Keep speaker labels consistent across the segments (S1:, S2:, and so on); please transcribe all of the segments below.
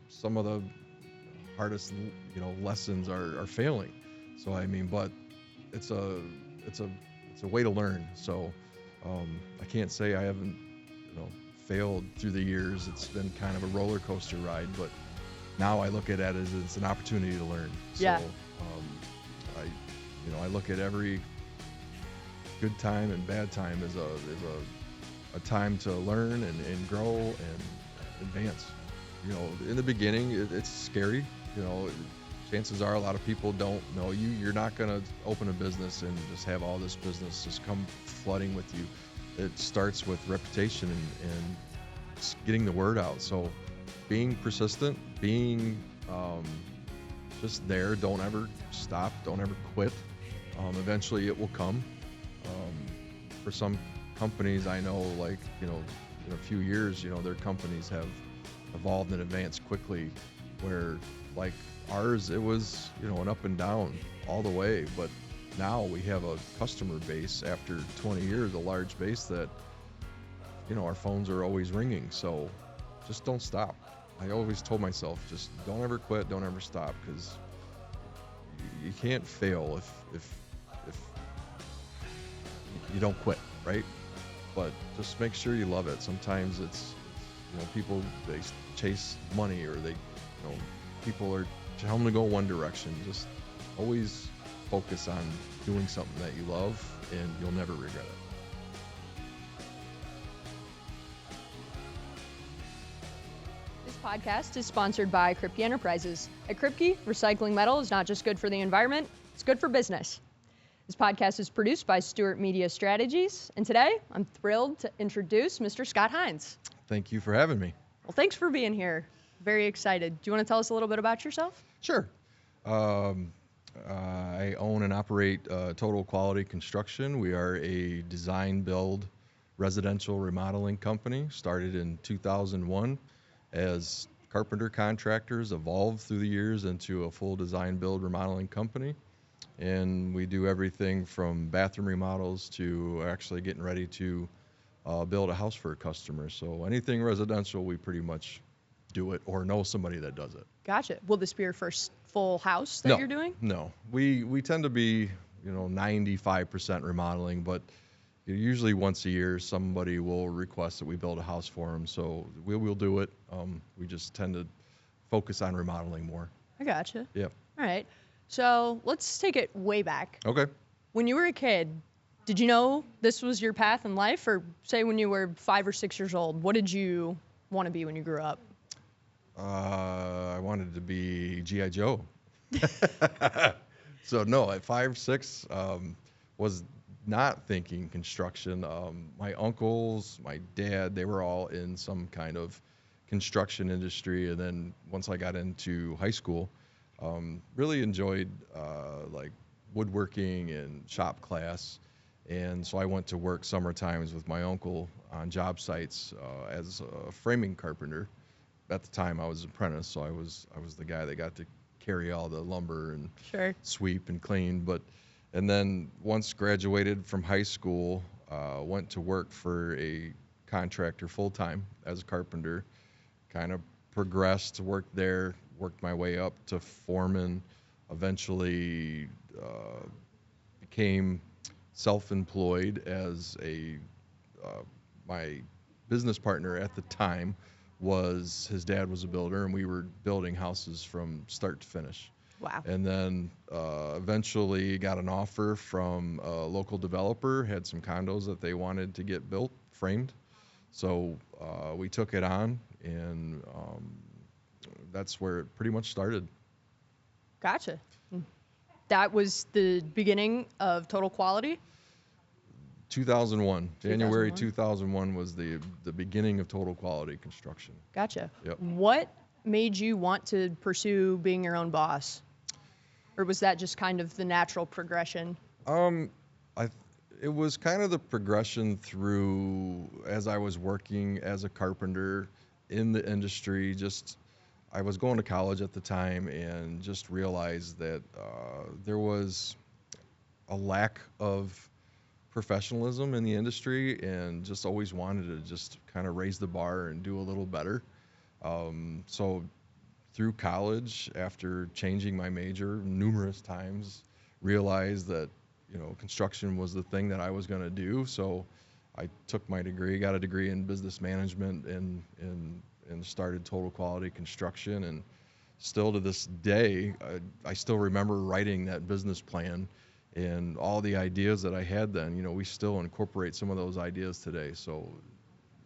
S1: some of the hardest, lessons are failing. So I mean, but it's a it's a it's a way to learn. So I can't say I haven't, failed through the years. It's been kind of a roller coaster ride, but now I look at it as it's an opportunity to learn. So
S2: Yeah.
S1: I look at every good time and bad time as a time to learn and grow and advance. In the beginning, it's scary. You know, chances are a lot of people don't know you. You're not going to open a business and just have all this business just come flooding with you. It starts with reputation and getting the word out. So being persistent, being just there, don't ever stop, don't ever quit. Eventually it will come. For some companies, I know, like, in a few years, their companies have evolved and advanced quickly, where, like, ours, it was, an up and down all the way. But now we have a customer base after 20 years, a large base that, our phones are always ringing. So just don't stop. I always told myself, just don't ever quit, don't ever stop, because you can't fail if you don't quit, right? But just make sure you love it. Sometimes it's, people, they chase money, or people are telling them to go one direction. Just always focus on doing something that you love, and you'll never regret it.
S2: This podcast is sponsored by Kripke Enterprises. At Kripke, recycling metal is not just good for the environment, it's good for business. This podcast is produced by Stewart Media Strategies, and today I'm thrilled to introduce Mr. Scott Hinz.
S1: Thank you for having me.
S2: Well, thanks for being here. Very excited. Do you want to tell us a little bit about yourself?
S1: Sure. I own and operate Total Quality Construction. We are a design build residential remodeling company. Started in 2001 as carpenter contractors, evolved through the years into a full design build remodeling company. And we do everything from bathroom remodels to actually getting ready to build a house for a customer. So anything residential, we pretty much do it or know somebody that does it.
S2: Gotcha. Will this be your first full house that
S1: No,
S2: you're doing?
S1: No, we tend to be 95% remodeling, but usually once a year somebody will request that we build a house for them. So we'll do it. We just tend to focus on remodeling more.
S2: I gotcha.
S1: Yep.
S2: All right. So let's take it way back.
S1: Okay.
S2: When you were a kid, did you know this was your path in life? Or say when you were 5 or 6 years old, what did you want to be when you grew up?
S1: I wanted to be G.I. Joe. So no, at 5, 6, was not thinking construction. My uncles, my dad, they were all in some kind of construction industry. And then once I got into high school, really enjoyed like woodworking and shop class. And so I went to work summer times with my uncle on job sites as a framing carpenter. At the time, I was an apprentice, so I was the guy that got to carry all the lumber and
S2: Sure.
S1: sweep and clean. And then once graduated from high school, went to work for a contractor full time as a carpenter. Kind of progressed, worked there, worked my way up to foreman. Eventually became self-employed as my business partner at the time his dad was a builder, and we were building houses from start to finish.
S2: Wow.
S1: And then eventually got an offer from a local developer, had some condos that they wanted to get built, framed. So we took it on, and that's where it pretty much started.
S2: Gotcha. That was the beginning of Total Quality?
S1: 2001. January 2001 was the beginning of Total Quality Construction.
S2: Gotcha.
S1: Yep.
S2: What made you want to pursue being your own boss? Or was that just kind of the natural progression?
S1: It was kind of the progression through as I was working as a carpenter in the industry. I was going to college at the time and just realized that there was a lack of professionalism in the industry, and just always wanted to just kind of raise the bar and do a little better. So through college, after changing my major numerous times, realized that, construction was the thing that I was going to do. So I took my degree, got a degree in business management, and started Total Quality Construction. And still to this day, I still remember writing that business plan and all the ideas that I had then. We still incorporate some of those ideas today. So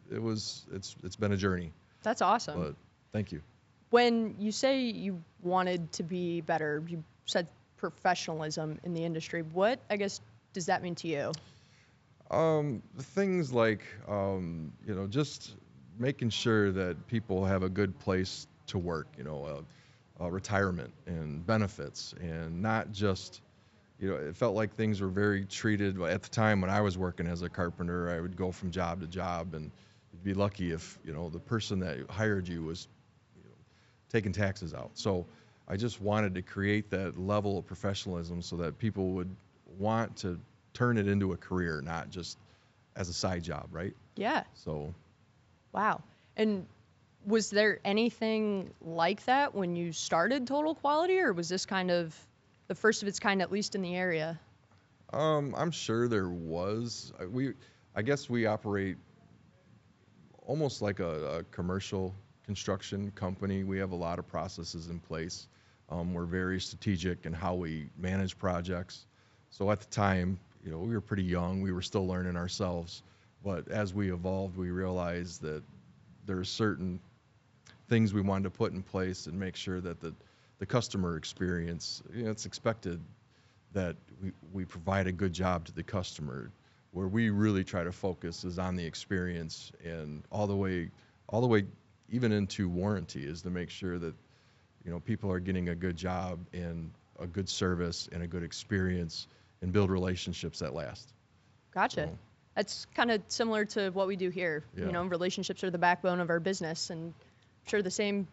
S1: it's been a journey.
S2: That's awesome.
S1: But thank you.
S2: When you say you wanted to be better, you said professionalism in the industry. What, I guess, does that mean to you?
S1: Things like, just making sure that people have a good place to work, retirement and benefits, and not just, it felt like things were very treated. At the time when I was working as a carpenter, I would go from job to job, and you'd be lucky if, the person that hired you was, taking taxes out. So I just wanted to create that level of professionalism so that people would want to turn it into a career, not just as a side job, right?
S2: Yeah.
S1: So.
S2: Wow. And was there anything like that when you started Total Quality, or was this kind of the first of its kind, at least in the area?
S1: I'm sure there was. I guess we operate almost like a commercial construction company. We have a lot of processes in place. We're very strategic in how we manage projects. So at the time, we were pretty young. We were still learning ourselves. But as we evolved, we realized that there are certain things we wanted to put in place and make sure that the customer experience, it's expected that we provide a good job to the customer. Where we really try to focus is on the experience, and all the way even into warranty, is to make sure that people are getting a good job and a good service and a good experience, and build relationships that last.
S2: Gotcha.
S1: So,
S2: that's kind of similar to what we do here.
S1: Yeah.
S2: Relationships are the backbone of our business, and I'm sure the same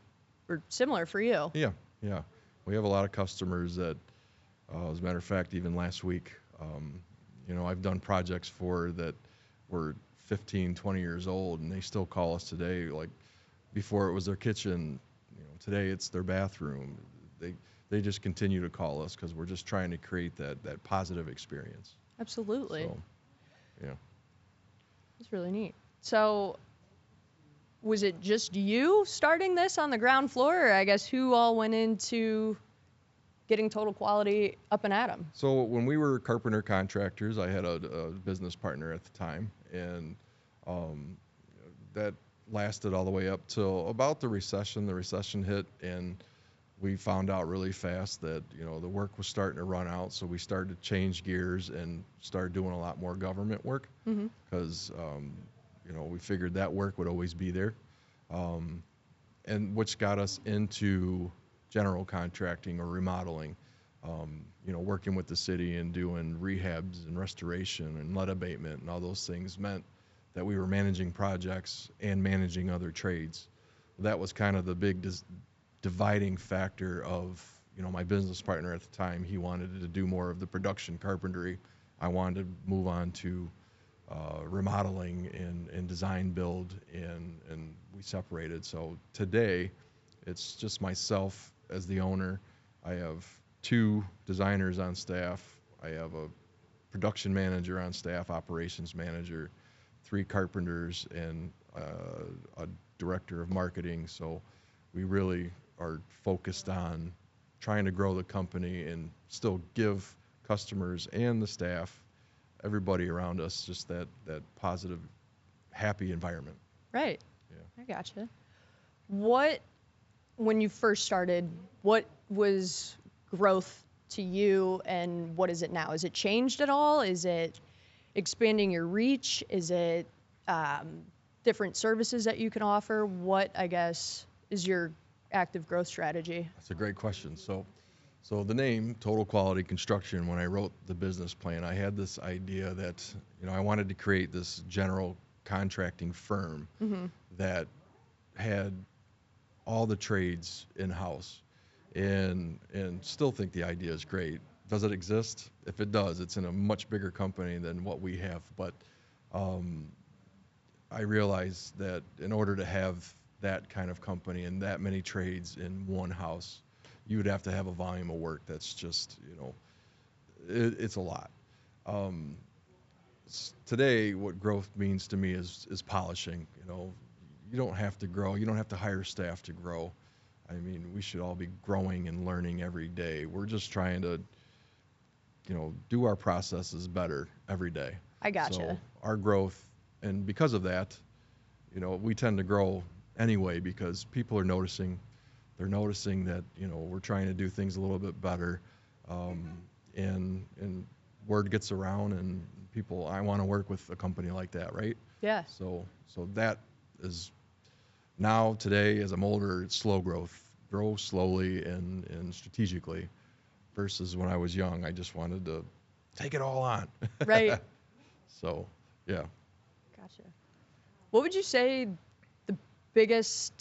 S2: or similar for you.
S1: yeah. We have a lot of customers that, as a matter of fact, even last week, I've done projects for that were 15, 20 years old, and they still call us today. Like, before it was their kitchen, today it's their bathroom. They just continue to call us because we're just trying to create that positive experience.
S2: Absolutely.
S1: So, yeah.
S2: That's really neat. So was it just you starting this on the ground floor, or I guess who all went into getting Total Quality up and at 'em?
S1: So when we were carpenter contractors, I had a business partner at the time, and that lasted all the way up till about the recession. The recession hit, and we found out really fast that the work was starting to run out. So we started to change gears and started doing a lot more government work, because we figured that work would always be there, and which got us into general contracting or remodeling, working with the city and doing rehabs and restoration and lead abatement, and all those things meant that we were managing projects and managing other trades. That was kind of the big dividing factor of, my business partner at the time. He wanted to do more of the production carpentry. I wanted to move on to remodeling and design build, and we separated. So today, it's just myself as the owner. I have 2 designers on staff. I have a production manager on staff, operations manager, 3 carpenters, and a director of marketing. So we really are focused on trying to grow the company and still give customers and the staff, everybody around us, just that positive, happy environment.
S2: Right.
S1: Yeah.
S2: I gotcha. When you first started, what was growth to you, and what is it now? Is it changed at all? Is it expanding your reach? Is it different services that you can offer? What, I guess, is your active growth strategy?
S1: That's a great question. So the name Total Quality Construction, when I wrote the business plan, I had this idea that, I wanted to create this general contracting firm that had all the trades in-house, and still think the idea is great. Does it exist? If it does, it's in a much bigger company than what we have. But I realized that in order to have that kind of company and that many trades in one house. You would have to have a volume of work that's just, it's a lot. Um, Today, what growth means to me is polishing. You don't have to grow. You don't have to hire staff to grow. I mean, we should all be growing and learning every day. We're just trying to, do our processes better every day.
S2: I gotcha.
S1: So our growth, and because of that, we tend to grow anyway because people are noticing. They're noticing that we're trying to do things a little bit better, and word gets around, and people, I want to work with a company like that, right?
S2: Yeah.
S1: So that is now today as I'm older, it's slow growth, grow slowly and strategically, versus when I was young, I just wanted to take it all on.
S2: Right.
S1: So yeah.
S2: Gotcha. What would you say the biggest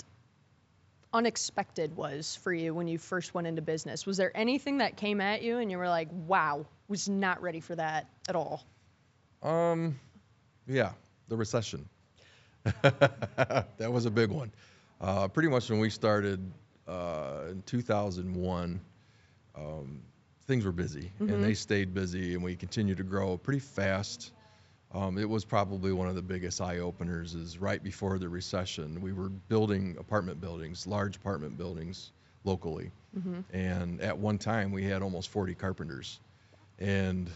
S2: unexpected was for you when you first went into business? Was there anything that came at you and you were like, wow, was not ready for that at all?
S1: Yeah, the recession. That was a big one. Pretty much when we started in 2001, things were busy, and they stayed busy, and we continued to grow pretty fast. It was probably one of the biggest eye openers. Is right before the recession, we were building apartment buildings, large apartment buildings locally, and at one time we had almost 40 carpenters, and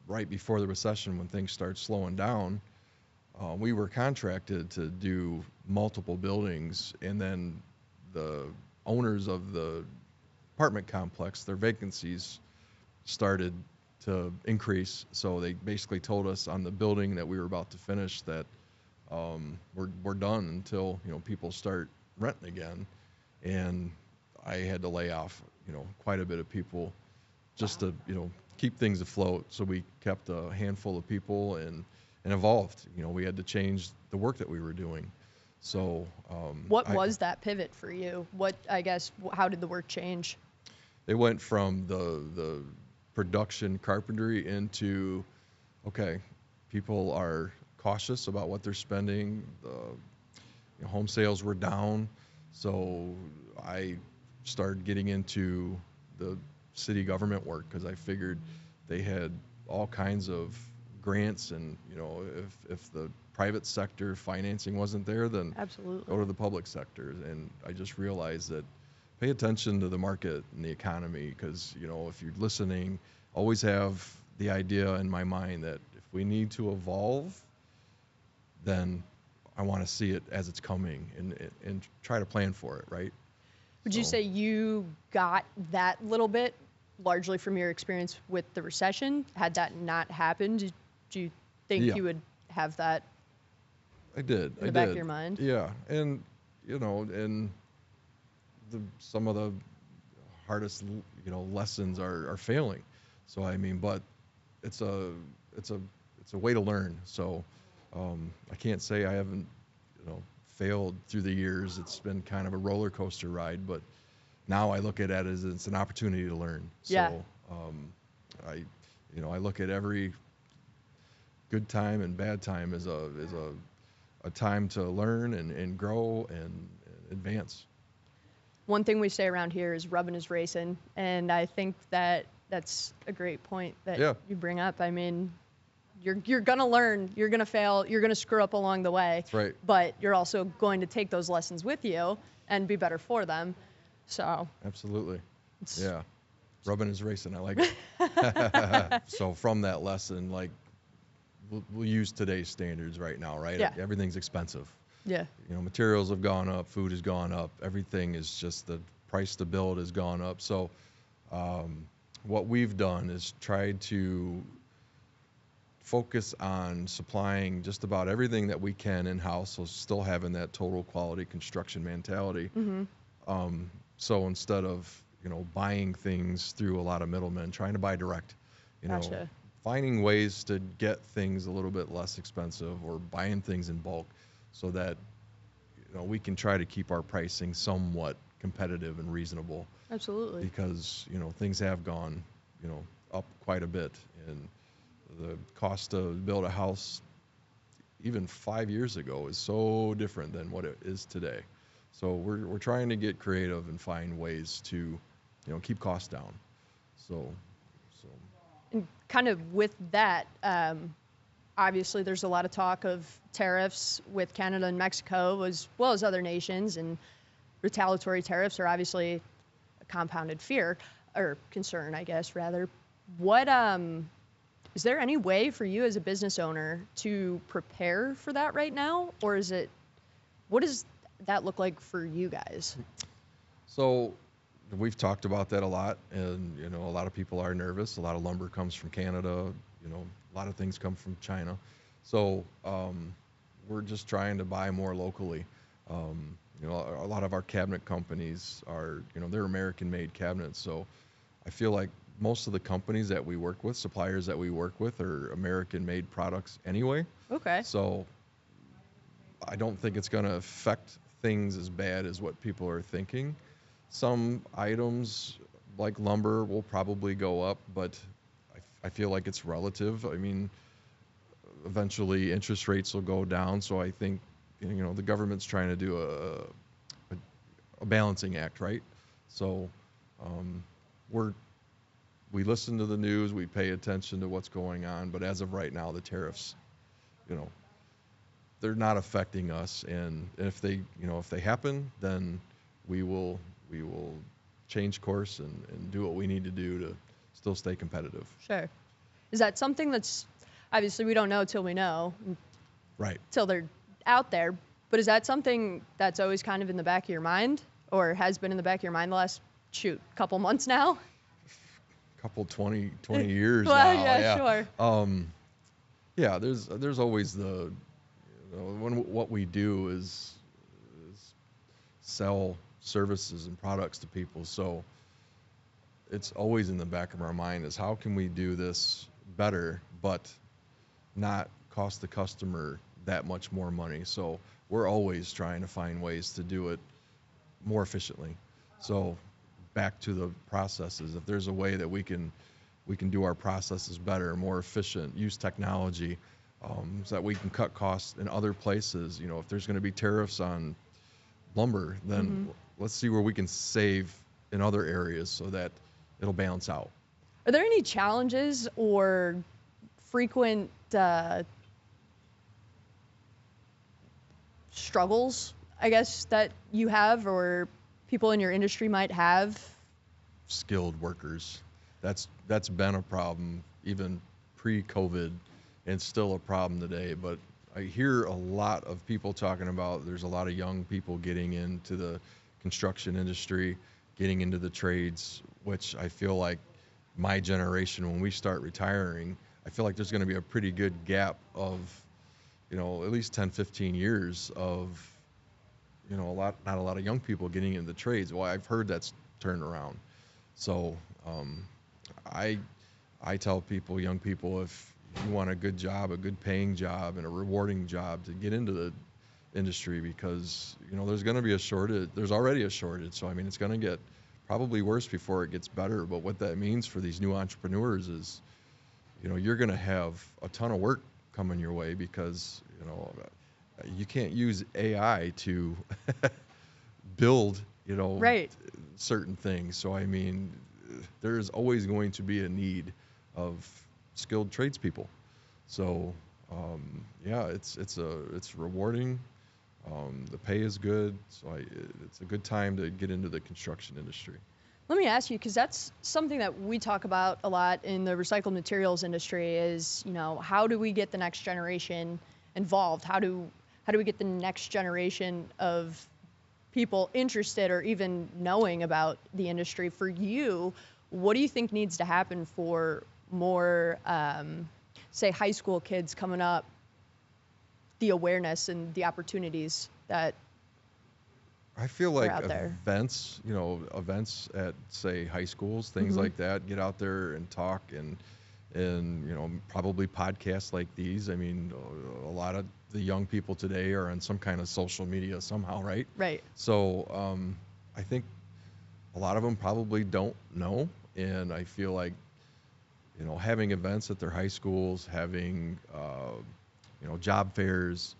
S1: right before the recession, when things started slowing down, we were contracted to do multiple buildings, and then the owners of the apartment complex, their vacancies started to increase. So they basically told us on the building that we were about to finish that we're done until people start renting again, and I had to lay off quite a bit of people just to keep things afloat. So we kept a handful of people and evolved. We had to change the work that we were doing. So
S2: what was that pivot for you? How did the work change?
S1: It went from the production carpentry into, okay, people are cautious about what they're spending. The home sales were down, so I started getting into the city government work because I figured they had all kinds of grants, and if the private sector financing wasn't there, then
S2: absolutely
S1: go to the public sector. And I just realized that pay attention to the market and the economy, because if you're listening, always have the idea in my mind that if we need to evolve, then I want to see it as it's coming and try to plan for it, right?
S2: Would you say you got that little bit largely from your experience with the recession? Had that not happened, do you think you would have that
S1: I did.
S2: in the back of your mind?
S1: Yeah, and and some of the hardest lessons are failing. So I mean, but it's a way to learn. So I can't say I haven't failed through the years. It's been kind of a roller coaster ride, but now I look at it as it's an opportunity to learn.
S2: Yeah.
S1: So I look at every good time and bad time as a time to learn and grow and advance.
S2: One thing we say around here is rubbing is racing, and I think that's a great point that you bring up. I mean, you're gonna learn, you're gonna fail, you're gonna screw up along the way.
S1: That's right.
S2: But you're also going to take those lessons with you and be better for them. So
S1: absolutely, yeah, rubbing is racing. I like it. So from that lesson, like we'll use today's standards right now, right?
S2: Yeah.
S1: Everything's expensive.
S2: Yeah.
S1: Materials have gone up, food has gone up, everything is just the price to build has gone up. So what we've done is tried to focus on supplying just about everything that we can in-house, so still having that total quality construction mentality. So instead of buying things through a lot of middlemen, trying to buy direct,
S2: Gotcha.
S1: finding ways to get things a little bit less expensive or buying things in bulk, so that we can try to keep our pricing somewhat competitive and reasonable.
S2: Absolutely.
S1: Because things have gone up quite a bit, and the cost to build a house even 5 years ago is so different than what it is today. So we're trying to get creative and find ways to, keep costs down. So so
S2: And kind of with that, obviously there's a lot of talk of tariffs with Canada and Mexico as well as other nations, and retaliatory tariffs are obviously a compounded fear or concern, I guess, rather. What is there any way for you as a business owner to prepare for that right now, or what does that look like for you guys?
S1: so we've talked about that a lot, and a lot of people are nervous. A lot of lumber comes from Canada. A lot of things come from China. So we're just trying to buy more locally. A lot of our cabinet companies are, they're American-made cabinets. So I feel like most of the companies that we work with, suppliers that we work with, are American-made products anyway.
S2: Okay.
S1: So I don't think it's going to affect things as bad as what people are thinking. Some items like lumber will probably go up, but I feel like it's relative. I mean, eventually interest rates will go down, so I think the government's trying to do a balancing act, right? So um, we listen to the news, we pay attention to what's going on, but as of right now, the tariffs, you know, they're not affecting us, and if they happen, then we will change course and do what we need to do to still stay competitive.
S2: Sure. Is that something that's obviously we don't know till we know,
S1: Right.
S2: till they're out there, but is that something that's always kind of in the back of your mind or has been in the back of your mind the last couple months now?
S1: Couple 20 years
S2: Well,
S1: now.
S2: yeah, sure.
S1: Yeah, there's always what we do is sell services and products to people. So it's always in the back of our mind is how can we do this better, but not cost the customer that much more money. So we're always trying to find ways to do it more efficiently. So back to the processes, if there's a way that we can do our processes better, more efficient, use technology, so that we can cut costs in other places. If there's going to be tariffs on lumber, then let's see where we can save in other areas so that it'll balance out.
S2: Are there any challenges or frequent struggles, I guess, that you have or people in your industry might have?
S1: Skilled workers. That's been a problem even pre-COVID, and still a problem today. But I hear a lot of people talking about there's a lot of young people getting into the construction industry, getting into the trades, which I feel like my generation, when we start retiring, I feel like there's going to be a pretty good gap of, at least 10, 15 years of, not a lot of young people getting into the trades. Well, I've heard that's turned around. So I tell people, young people, if you want a good job, a good paying job, and a rewarding job, to get into the industry, because there's going to be a shortage. There's already a shortage, so I mean it's going to get probably worse before it gets better. But what that means for these new entrepreneurs is, you're going to have a ton of work coming your way, because you can't use AI to build
S2: Right.
S1: certain things. So I mean, there's always going to be a need of skilled tradespeople. So yeah, it's rewarding. The pay is good, so it's a good time to get into the construction industry.
S2: Let me ask you, because that's something that we talk about a lot in the recycled materials industry is, how do we get the next generation involved? How do we get the next generation of people interested or even knowing about the industry? For you, what do you think needs to happen for more, say, high school kids coming up, the awareness and the opportunities that
S1: I feel like
S2: out there?
S1: events at, say, high schools, things like that, get out there and talk, and probably podcasts like these. I mean, a lot of the young people today are on some kind of social media somehow, right?
S2: Right.
S1: So I think a lot of them probably don't know, and I feel like having events at their high schools, having job fairs,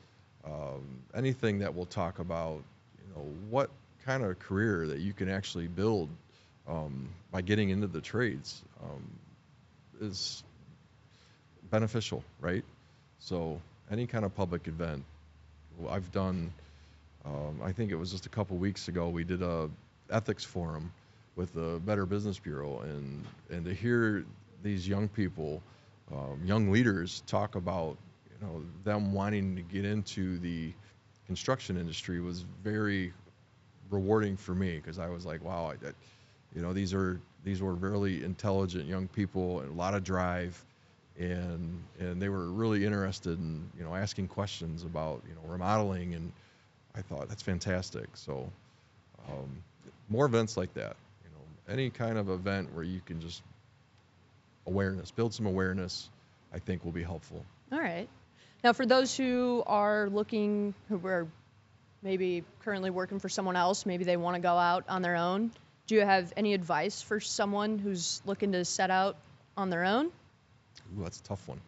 S1: anything that will talk about, what kind of career that you can actually build by getting into the trades is beneficial, right? So any kind of public event, I've done. I think it was just a couple weeks ago we did a ethics forum with the Better Business Bureau, and to hear these young people, young leaders talk about them wanting to get into the construction industry was very rewarding for me because I was like, wow, these were really intelligent young people and a lot of drive, and they were really interested in asking questions about remodeling, and I thought that's fantastic. So um, more events like that, any kind of event where you can just build some awareness, I think will be helpful.
S2: All right. Now, for those who are who are maybe currently working for someone else, maybe they want to go out on their own, do you have any advice for someone who's looking to set out on their own?
S1: Ooh, that's a tough one.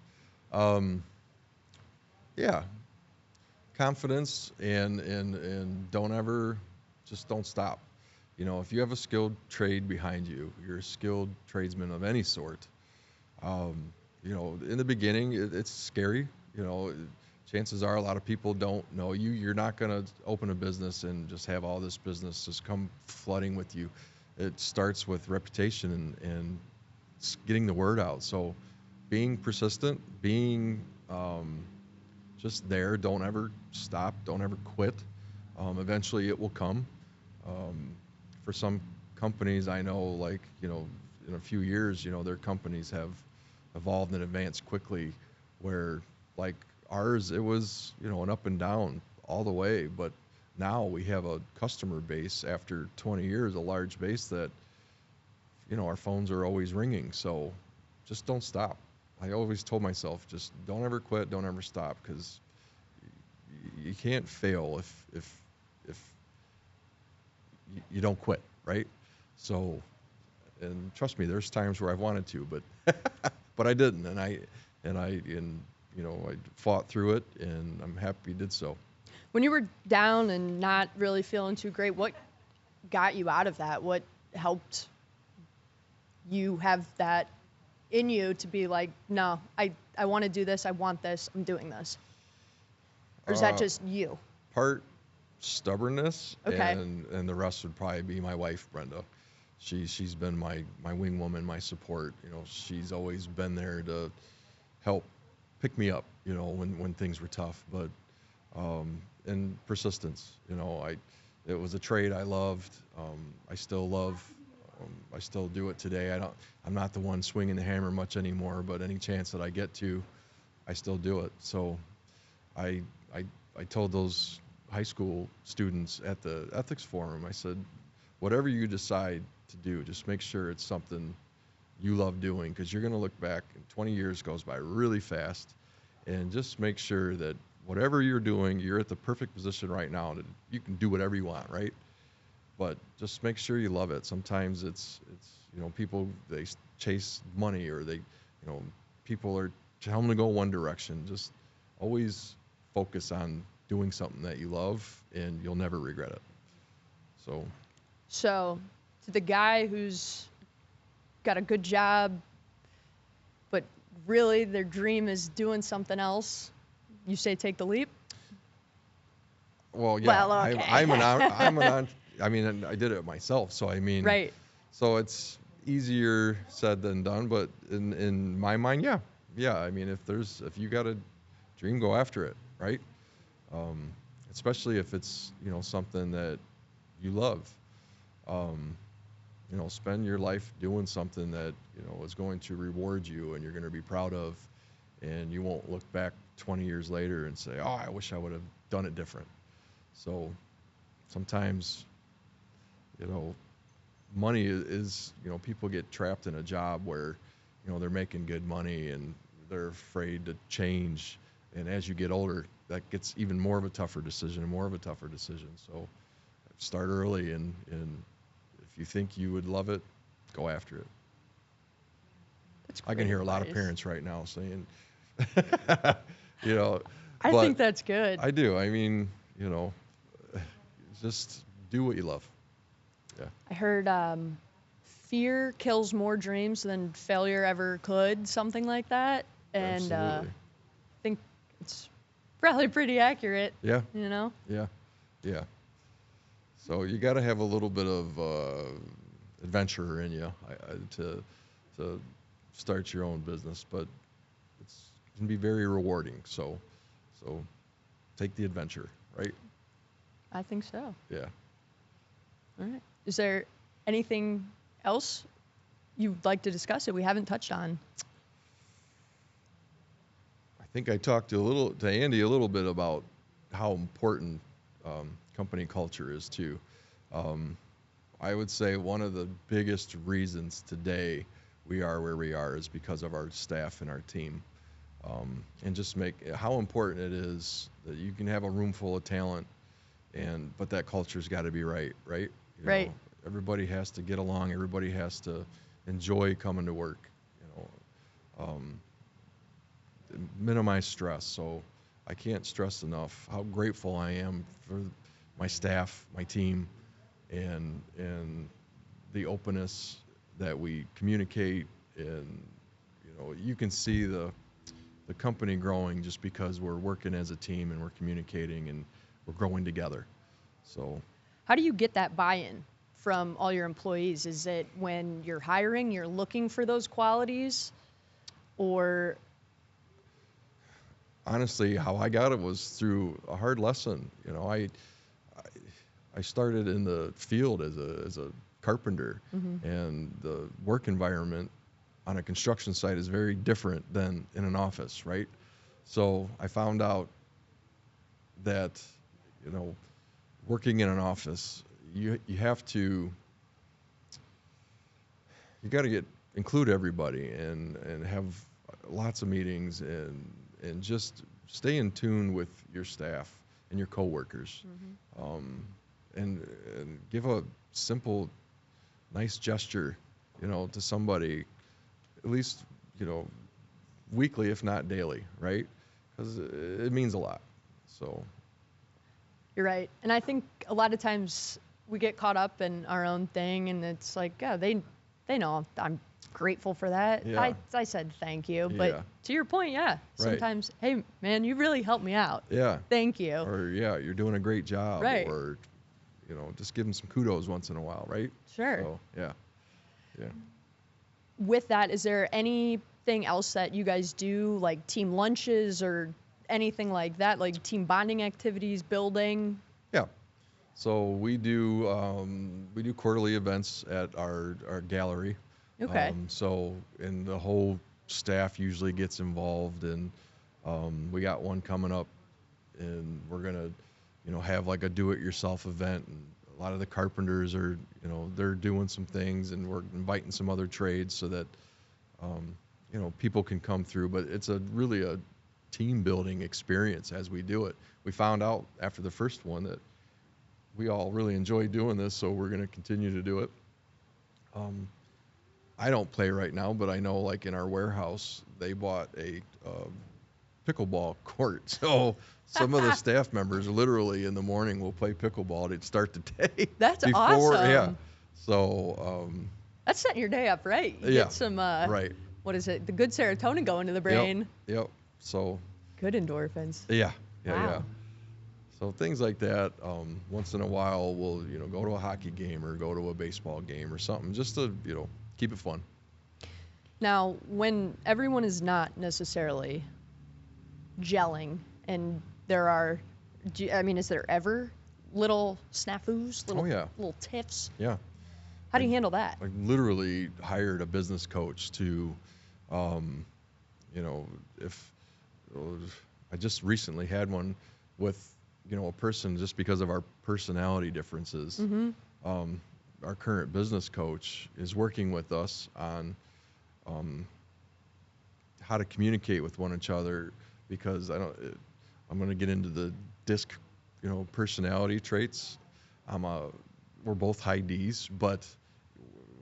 S1: Um, yeah, confidence and don't stop. If you have a skilled trade behind you, you're a skilled tradesman of any sort. In the beginning, it's scary. Chances are a lot of people don't know you. You're not going to open a business and just have all this business just come flooding with you. It starts with reputation and getting the word out. So being persistent, being just there, don't ever stop, don't ever quit. Eventually it will come. For some companies I know, like, in a few years, their companies have evolved and advanced quickly, where like ours, it was, an up and down all the way. But now we have a customer base after 20 years, a large base that, our phones are always ringing. So just don't stop. I always told myself, just don't ever quit, don't ever stop, because you can't fail if you don't quit, right? So, and trust me, there's times where I've wanted to, but but I didn't, I fought through it, and I'm happy did so.
S2: When you were down and not really feeling too great, what got you out of that? What helped you have that in you to be like, no, I want to do this, I want this, I'm doing this? Or is that just you?
S1: Part stubbornness,
S2: Okay.
S1: and the rest would probably be my wife, Brenda. She's been my wing woman, my support. She's always been there to help pick me up, when things were tough. But and persistence. It was a trade I loved. I still love. I still do it today. I'm not the one swinging the hammer much anymore, but any chance that I get to, I still do it. So I I I told those high school students at the ethics forum, I said, whatever you decide to do, just make sure it's something you love doing, because you're going to look back and 20 years goes by really fast, and just make sure that whatever you're doing, you're at the perfect position right now that you can do whatever you want, right? But just make sure you love it. Sometimes it's people, they chase money, or people are telling them to go one direction. Just always focus on doing something that you love, and you'll never regret it.
S2: So to the guy who's got a good job, but really their dream is doing something else, you say take the leap?
S1: Well, yeah,
S2: Well, okay.
S1: I mean, I did it myself, so I mean,
S2: Right.
S1: so it's easier said than done, but in my mind, yeah. I mean, if you got a dream, go after it, right? Um, Especially if it's something that you love. Spend your life doing something that is going to reward you, and you're going to be proud of, and you won't look back 20 years later and say, "Oh, I wish I would have done it different." So sometimes, money is, people get trapped in a job where, they're making good money and they're afraid to change. And as you get older, that gets even more of a tougher decision and more of a tougher decision. So start early, and if you think you would love it, go after it.
S2: That's
S1: I can hear a lot of
S2: advice.
S1: parents right now saying, you know,
S2: I
S1: but
S2: think that's good.
S1: I do. I mean, just do what you love. Yeah.
S2: I heard fear kills more dreams than failure ever could, something like that. And I
S1: Absolutely.
S2: think it's probably pretty accurate,
S1: Yeah.
S2: you know?
S1: Yeah. Yeah. So you got to have a little bit of adventure in you to start your own business, but it can be very rewarding. So take the adventure, right?
S2: I think so.
S1: Yeah.
S2: All right. Is there anything else you'd like to discuss that we haven't touched on?
S1: I think I talked to Andy a little bit about how important company culture is too. Um, I would say one of the biggest reasons today we are where we are is because of our staff and our team. And just how important it is that you can have a room full of talent, but that culture's got to be right, right?
S2: Right.
S1: Everybody has to get along. Everybody has to enjoy coming to work. Minimize stress. So I can't stress enough how grateful I am for my staff, my team, and the openness that we communicate. And you can see the company growing just because we're working as a team and we're communicating and we're growing together. So
S2: How do you get that buy-in from all your employees? Is it when you're hiring, you're looking for those qualities, or
S1: honestly, how I got it was through a hard lesson. I started in the field as a carpenter, and the work environment on a construction site is very different than in an office, right? So I found out that, working in an office, you got to include everybody and have lots of meetings and just stay in tune with your staff and your coworkers. And give a simple, nice gesture, to somebody, at least, weekly, if not daily, right? Because it means a lot. So
S2: you're right. And I think a lot of times we get caught up in our own thing, and it's like, yeah, they know I'm grateful for that.
S1: Yeah.
S2: I said thank you, but
S1: Yeah.
S2: to your point, yeah, sometimes, hey man, you really helped me out.
S1: Yeah.
S2: Thank you.
S1: Or yeah, you're doing a great job.
S2: Right.
S1: Or just give them some kudos once in a while, right?
S2: Sure.
S1: So yeah.
S2: With that, is there anything else that you guys do, like team lunches or anything like that, like team bonding activities, building?
S1: Yeah. So we do quarterly events at our gallery.
S2: Okay.
S1: And the whole staff usually gets involved, and we got one coming up, and we're gonna, have like a do-it-yourself event. And a lot of the carpenters are, they're doing some things, and we're inviting some other trades so that, people can come through. But it's really a team-building experience as we do it. We found out after the first one that we all really enjoy doing this, so we're going to continue to do it. I don't play right now, but I know, like in our warehouse, they bought a pickleball court. So some of the staff members literally in the morning will play pickleball to start the day.
S2: That's awesome.
S1: Yeah. So
S2: that's setting your day up right. You get some
S1: right.
S2: What is it? The good serotonin going to the brain.
S1: Yep. So
S2: good endorphins.
S1: Yeah.
S2: Wow.
S1: Yeah. So things like that. Once in a while, we'll go to a hockey game or go to a baseball game or something, just to keep it fun.
S2: Now, when everyone is not necessarily gelling, and there are, is there ever little snafus, little tiffs?
S1: Yeah.
S2: How do you handle that?
S1: I literally hired a business coach to, if I just recently had one with, a person just because of our personality differences. Our current business coach is working with us on how to communicate with one another, because I'm going to get into the DISC, personality traits. We're both high Ds,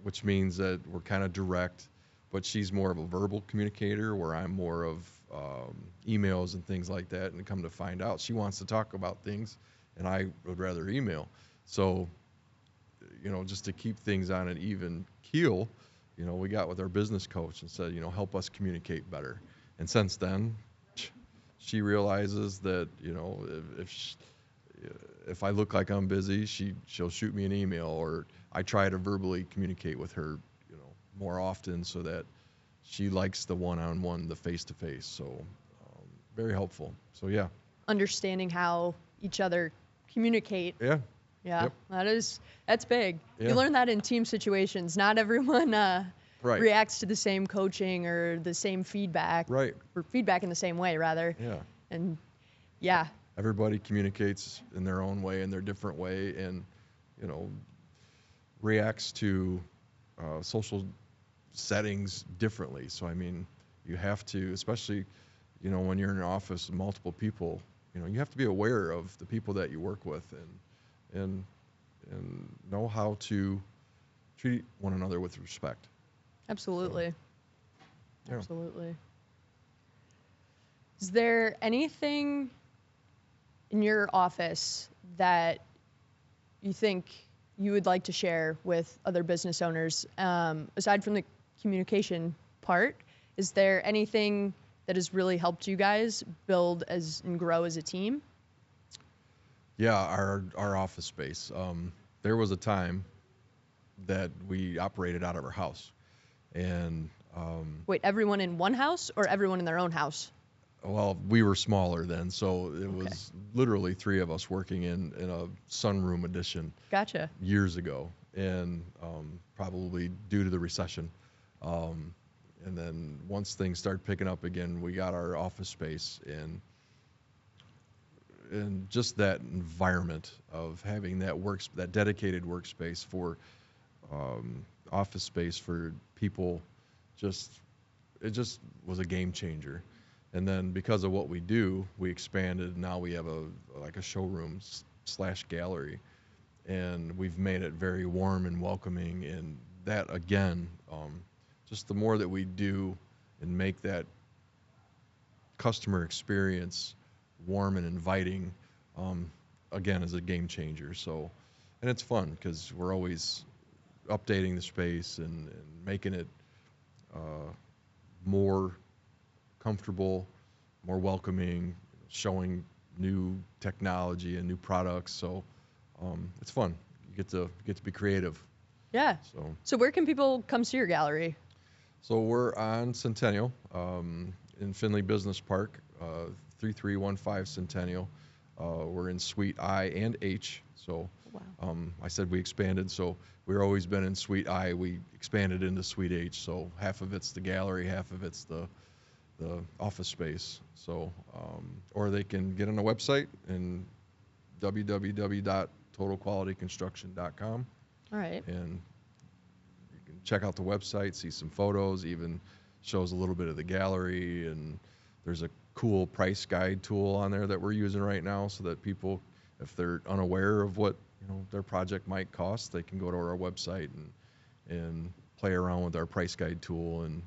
S1: which means that we're kind of direct, but she's more of a verbal communicator, where I'm more of emails and things like that, and come to find out she wants to talk about things, and I would rather email. So, just to keep things on an even keel, we got with our business coach and said, help us communicate better. And since then, she realizes that, if I look like I'm busy, she'll shoot me an email, or I try to verbally communicate with her, more often, so that she likes the one-on-one, the face-to-face. So very helpful. So yeah.
S2: Understanding how each other communicate.
S1: Yeah.
S2: Yeah.
S1: Yep.
S2: That's big.
S1: Yeah.
S2: You learn that in team situations. Not everyone
S1: Right.
S2: reacts to the same coaching or the same feedback.
S1: Right.
S2: Or feedback in the same way, rather.
S1: Yeah.
S2: And yeah.
S1: Everybody communicates in their own way, in their different way, and reacts to social settings differently. So I mean, you have to, especially when you're in an office with multiple people, you have to be aware of the people that you work with, and know how to treat one another with respect.
S2: Absolutely.
S1: So, yeah.
S2: Absolutely. Is there anything in your office that you think you would like to share with other business owners, aside from the communication part? Is there anything that has really helped you guys build and grow as a team?
S1: Yeah, our office space. There was a time that we operated out of our house, and
S2: Wait, everyone in one house or everyone in their own house?
S1: well, we were smaller then, so it was literally 3 of us working in a sunroom addition.
S2: Gotcha.
S1: Years ago, and probably due to the recession. And then once things started picking up again, we got our office space, and just that environment of having that dedicated workspace for office space for people, it just was a game changer. And then because of what we do, we expanded. Now we have a showroom / gallery, and we've made it very warm and welcoming. And that, again, just the more that we do and make that customer experience warm and inviting, again, is a game changer. So, and it's fun because we're always updating the space and making it more comfortable, more welcoming, showing new technology and new products. So it's fun. You get to be creative.
S2: Yeah. So where can people come see your gallery?
S1: So we're on Centennial in Findlay Business Park, 3315 Centennial. We're in Suite I and H. So I said we expanded. So we've always been in Suite I. We expanded into Suite H. So half of it's the gallery, half of it's the office space. So, or they can get on the website in www.totalqualityconstruction.com.
S2: All right.
S1: And you can check out the website, see some photos, even shows a little bit of the gallery, and there's a cool price guide tool on there that we're using right now, so that people, if they're unaware of what their project might cost, they can go to our website and play around with our price guide tool and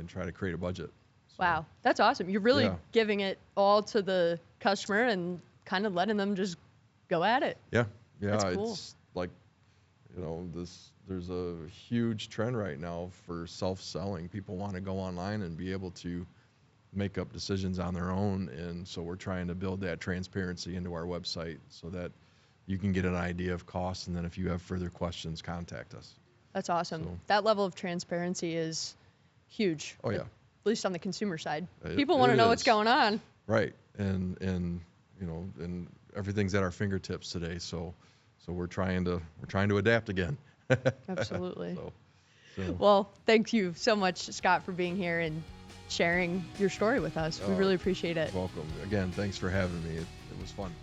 S1: try to create a budget. So,
S2: wow, that's awesome. You're really giving it all to the customer and kind of letting them just go at it.
S1: Yeah,
S2: That's cool.
S1: It's like, there's a huge trend right now for self-selling. People want to go online and be able to make up decisions on their own, and so we're trying to build that transparency into our website so that you can get an idea of costs, and then if you have further questions, contact us.
S2: That's awesome.
S1: So,
S2: that level of transparency is huge.
S1: oh yeah.
S2: At least on the consumer side. People want to know what's going on.
S1: Right. And everything's at our fingertips today, so we're trying to adapt again.
S2: Absolutely.
S1: So.
S2: Well, thank you so much, Scott, for being here and sharing your story with us. We really appreciate it.
S1: Welcome. Again, thanks for having me. It was fun.